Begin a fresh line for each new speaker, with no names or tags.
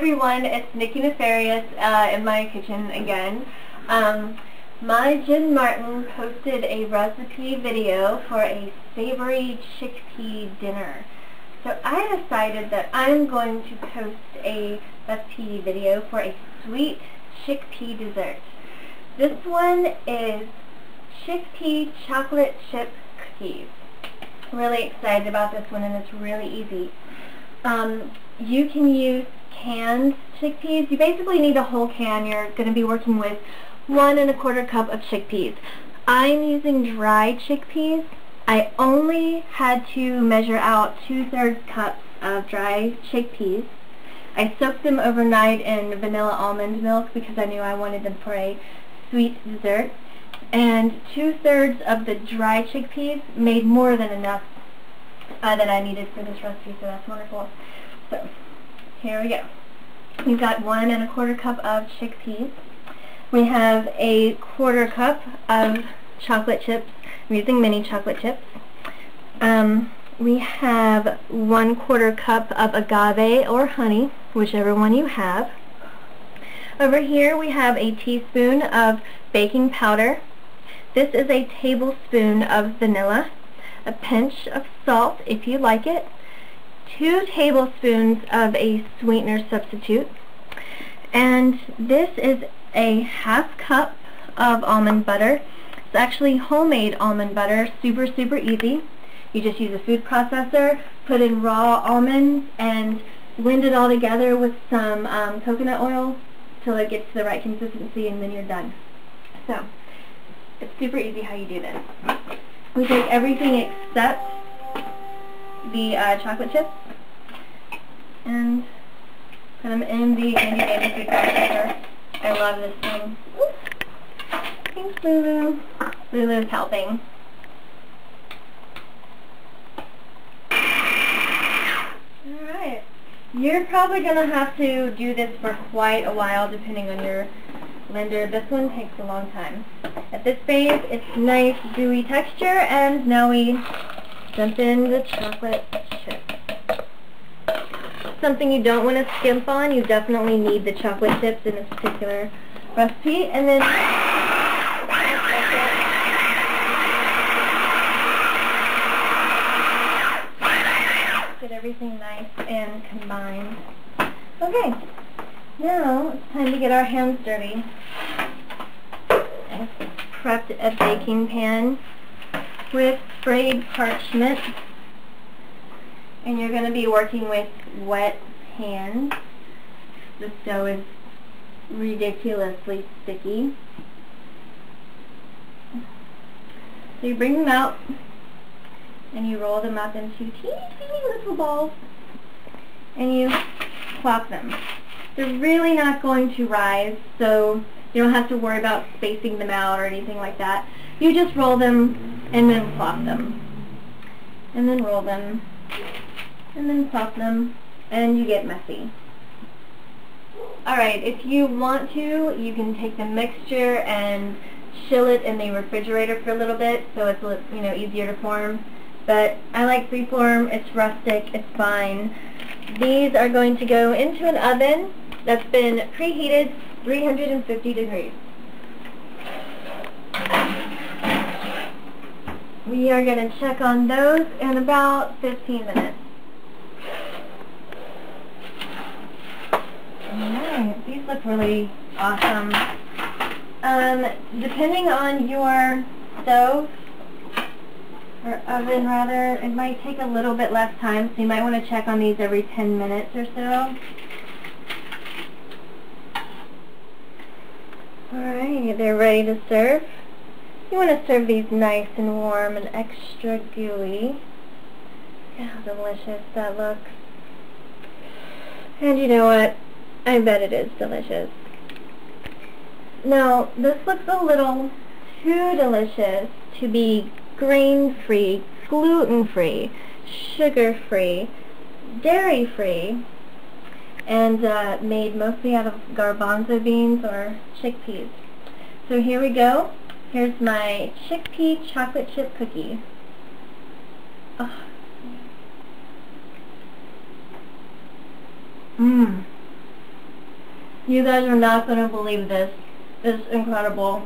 everyone, it's Nikki Nefarious in my kitchen again. My Jenn Martin posted a recipe video for a savory chickpea dinner. So I decided that I'm going to post a recipe video for a sweet chickpea dessert. This one is chickpea chocolate chip cookies. I'm really excited about this one, and it's really easy. You can use canned chickpeas. You basically need a whole can. You're going to be working with 1 1/4 cup of chickpeas. I'm using dry chickpeas. I only had to measure out 2/3 cups of dry chickpeas. I soaked them overnight in vanilla almond milk because I knew I wanted them for a sweet dessert. And 2/3 of the dry chickpeas made more than enough that I needed for this recipe, so that's wonderful. So, here we go. We've got 1 1/4 cup of chickpeas. We have a 1/4 cup of chocolate chips. I'm using mini chocolate chips. We have 1/4 cup of agave or honey, whichever one you have. Over here we have a teaspoon of baking powder. This is a tablespoon of vanilla, a pinch of salt if you like it, 2 tablespoons of a sweetener substitute, and this is a 1/2 cup of almond butter. It's actually homemade almond butter, super easy. You just use a food processor, put in raw almonds, and blend it all together with some coconut oil till it gets to the right consistency, and then you're done. So, it's super easy how you do this. We take everything except the chocolate chips and put them in the handy food processor. I love this thing. Thanks, Lulu. Lulu's helping. Alright. You're probably going to have to do this for quite a while depending on your blender. This one takes a long time. At this phase, it's nice, gooey texture, and now we dump in the chocolate chips. Something you don't want to skimp on. You definitely need the chocolate chips in this particular recipe. And then get everything nice and combined. Okay, now it's time to get our hands dirty. I've prepped a baking pan with frayed parchment, and you're going to be working with wet hands. The dough is ridiculously sticky. So you bring them out and you roll them up into teeny little balls and you plop them. They're really not going to rise, so you don't have to worry about spacing them out or anything like that. You just roll them and then plop them. And then roll them and then plop them, and you get messy. Alright, if you want to, you can take the mixture and chill it in the refrigerator for a little bit so it's easier to form. But I like freeform. It's rustic, it's fine. These are going to go into an oven that's been preheated 350 degrees. We are going to check on those in about 15 minutes. Alright, these look really awesome. Depending on your stove, or oven rather, it might take a little bit less time, so you might want to check on these every 10 minutes or so. Alright, they're ready to serve. You want to serve these nice and warm and extra gooey. Look how delicious that looks. And you know what? I bet it is delicious. Now, this looks a little too delicious to be grain-free, gluten-free, sugar-free, dairy-free, and made mostly out of garbanzo beans or chickpeas. So here we go. Here's my chickpea chocolate chip cookie. Oh. You guys are not going to believe this. It's incredible.